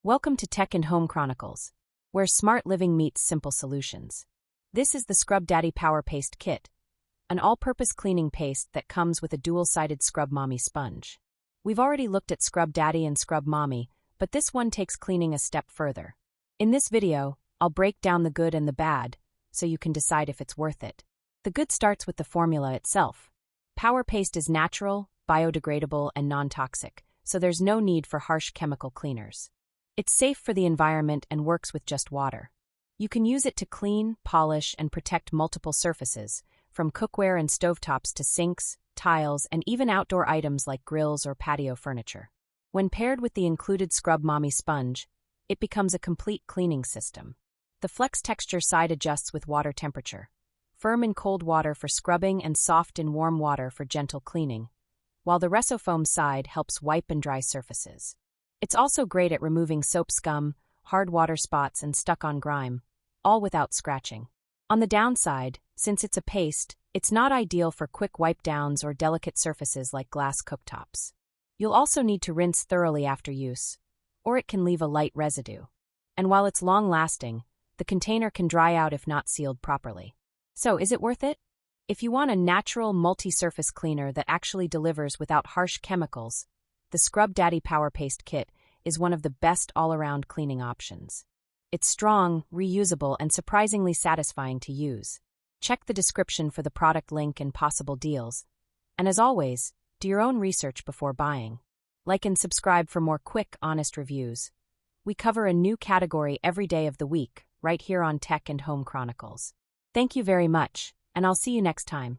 Welcome to Tech and Home Chronicles, where smart living meets simple solutions. This is the Scrub Daddy PowerPaste Kit, an all-purpose cleaning paste that comes with a dual-sided Scrub Mommy sponge. We've already looked at Scrub Daddy and Scrub Mommy, but this one takes cleaning a step further. In this video, I'll break down the good and the bad, so you can decide if it's worth it. The good starts with the formula itself. PowerPaste is natural, biodegradable, and non-toxic, so there's no need for harsh chemical cleaners. It's safe for the environment and works with just water. You can use it to clean, polish, and protect multiple surfaces, from cookware and stovetops to sinks, tiles, and even outdoor items like grills or patio furniture. When paired with the included Scrub Mommy sponge, it becomes a complete cleaning system. The Flex Texture side adjusts with water temperature, firm in cold water for scrubbing and soft in warm water for gentle cleaning, while the Resofoam side helps wipe and dry surfaces. It's also great at removing soap scum, hard water spots, and stuck-on grime, all without scratching. On the downside, since it's a paste, it's not ideal for quick wipe-downs or delicate surfaces like glass cooktops. You'll also need to rinse thoroughly after use, or it can leave a light residue. And while it's long-lasting, the container can dry out if not sealed properly. So, is it worth it? If you want a natural multi-surface cleaner that actually delivers without harsh chemicals, the Scrub Daddy PowerPaste Kit is one of the best all-around cleaning options. It's strong, reusable, and surprisingly satisfying to use. Check the description for the product link and possible deals. And as always, do your own research before buying. Like and subscribe for more quick, honest reviews. We cover a new category every day of the week, right here on Tech and Home Chronicles. Thank you very much, and I'll see you next time.